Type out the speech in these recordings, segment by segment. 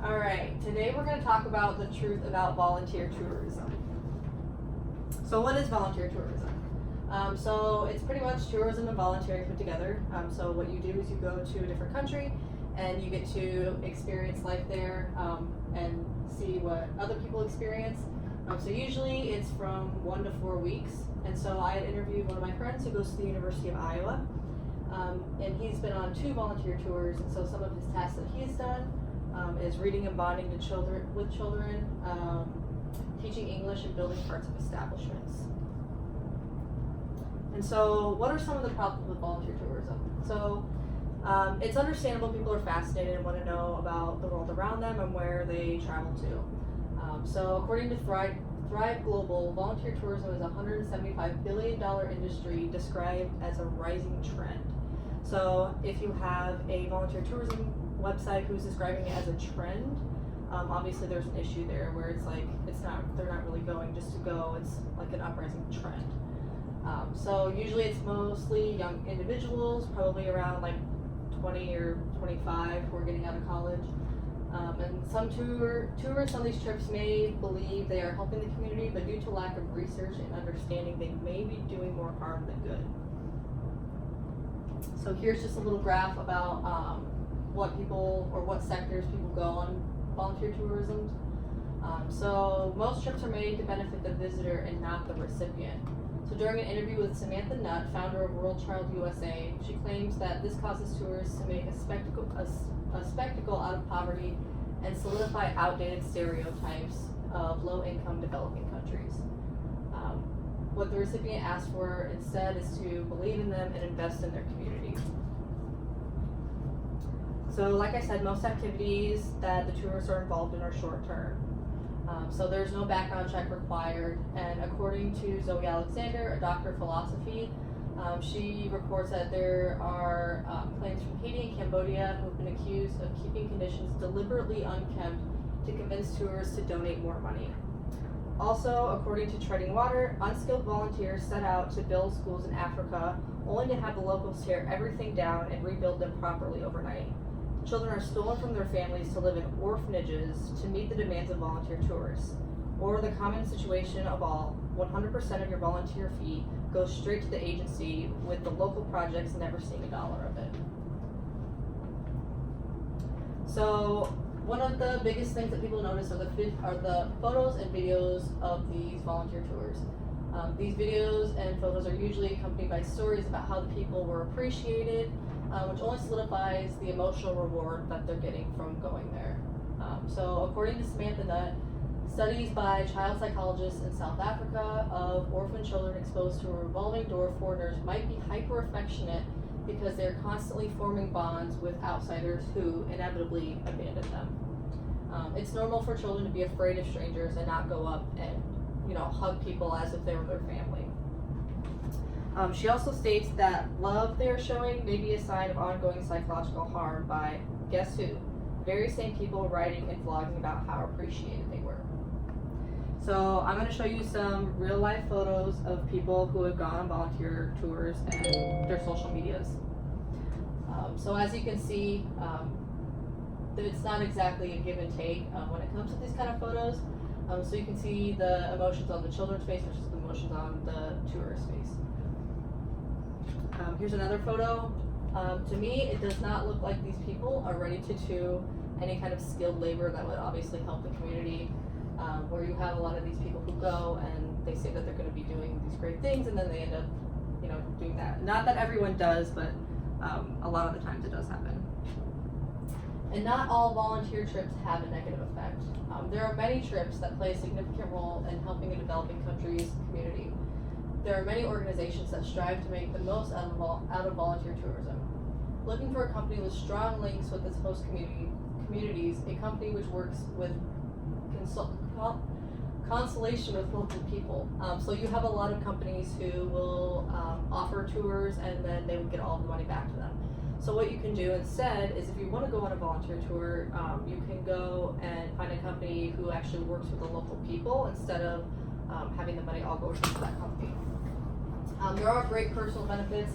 All right, today we're going to talk about the truth about volunteer tourism. So what is volunteer tourism? So it's pretty much tourism and volunteering put together. So what you do is you go to a different country and you get to experience life there and see what other people experience. So usually it's from 1 to 4 weeks. And so I had interviewed one of my friends who goes to the University of Iowa. And he's been on 2 volunteer tours, and so some of his tasks that he's done is reading and bonding with children, teaching English, and building parts of establishments. And so what are some of the problems with volunteer tourism? So it's understandable people are fascinated and want to know about the world around them and where they travel to. So according to Thrive Global, volunteer tourism is a $175 billion industry described as a rising trend. So if you have a volunteer tourism website who's describing it as a trend, obviously there's an issue there where it's like they're not really going just to go, it's like an uprising trend. So usually it's mostly young individuals, probably around like 20 or 25 who are getting out of college. And some tourists on these trips may believe they are helping the community, but due to lack of research and understanding, they may be doing more harm than good. So here's just a little graph about what people or what sectors people go on volunteer tourism. So most trips are made to benefit the visitor and not the recipient. So during an interview with Samantha Nutt, founder of World Child USA, she claims that this causes tourists to make a spectacle out of poverty and solidify outdated stereotypes of low-income developing countries. What the recipient asks for instead is to believe in them and invest in their community. So like I said, most activities that the tourists are involved in are short-term. So there's no background check required, and according to Zoe Alexander, a doctor of philosophy, she reports that there are claims from Haiti and Cambodia who have been accused of keeping conditions deliberately unkempt to convince tourists to donate more money. Also, according to Treading Water, unskilled volunteers set out to build schools in Africa only to have the locals tear everything down and rebuild them properly overnight. Children are stolen from their families to live in orphanages to meet the demands of volunteer tourists. Or the common situation of all, 100% of your volunteer fee goes straight to the agency, with the local projects never seeing $1 of it. So one of the biggest things that people notice are the photos and videos of these volunteer tours. These videos and photos are usually accompanied by stories about how the people were appreciated, which only solidifies the emotional reward that they're getting from going there. So according to Samantha Nutt, studies by child psychologists in South Africa of orphan children exposed to a revolving door of foreigners might be hyper-affectionate because they're constantly forming bonds with outsiders who inevitably abandon them. It's normal for children to be afraid of strangers and not go up and hug people as if they were their family. She also states that love they are showing may be a sign of ongoing psychological harm by, guess who? Very same people writing and vlogging about how appreciated they were. So I'm going to show you some real life photos of people who have gone on volunteer tours and their social medias. So as you can see, it's not exactly a give and take when it comes to these kind of photos. So you can see the emotions on the children's face versus the emotions on the tourist's face. Here's another photo. To me, it does not look like these people are ready to do any kind of skilled labor that would obviously help the community, where you have a lot of these people who go and they say that they're going to be doing these great things, and then they end up, doing that. Not that everyone does, but a lot of the times it does happen. And not all volunteer trips have a negative effect. There are many trips that play a significant role in helping a developing country's community. There are many organizations that strive to make the most out of volunteer tourism. Looking for a company with strong links with its host communities, a company which works with consultation with local people. So you have a lot of companies who will offer tours and then they will get all the money back to them. So what you can do instead is, if you want to go on a volunteer tour, you can go and find a company who actually works with the local people instead of having the money all go to that company. There are great personal benefits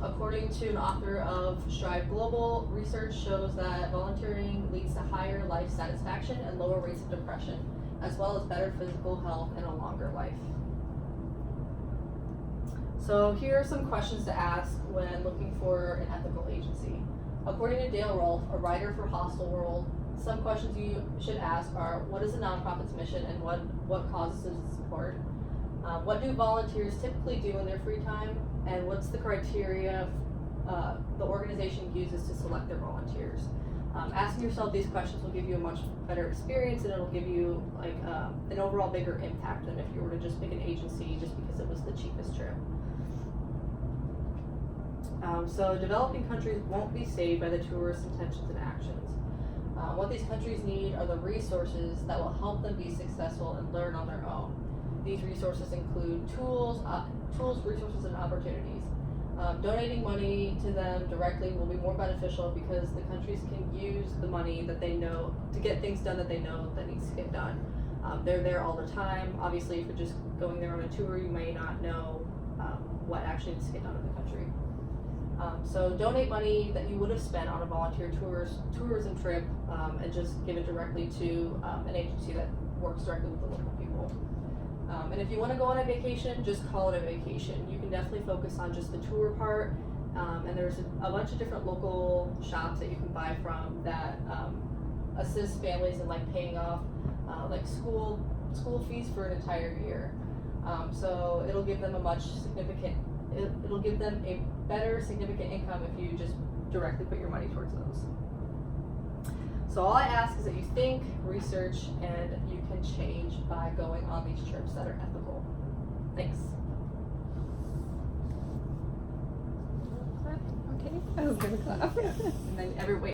According to an author of Strive Global, research shows that volunteering leads to higher life satisfaction and lower rates of depression, as well as better physical health and a longer life. So here are some questions to ask when looking for an ethical agency. According to Dale Rolfe, a writer for Hostel World, some questions you should ask are, what is a nonprofit's mission and what causes does it support? What do volunteers typically do in their free time? And what's the criteria the organization uses to select their volunteers? Asking yourself these questions will give you a much better experience, and it'll give you like an overall bigger impact than if you were to just pick an agency just because it was the cheapest trip. So developing countries won't be saved by the tourists' intentions and actions. What these countries need are the resources that will help them be successful and learn on their own. These resources include tools, resources, and opportunities. Donating money to them directly will be more beneficial because the countries can use the money that they know to get things done that they know that needs to get done. They're there all the time. Obviously, if you're just going there on a tour, you may not know what actually needs to get done in the country. So donate money that you would have spent on a volunteer tourism trip and just give it directly to an agency that works directly with the local people. And if you want to go on a vacation, just call it a vacation. You can definitely focus on just the tour part, and there's a bunch of different local shops that you can buy from that assist families in like paying off like school fees for an entire year. So it'll give them it'll give them a better significant income if you just directly put your money towards those. So all I ask is that you think, research, and you can change by going on these trips that are ethical. Thanks. Okay, I was gonna clap. And then wait.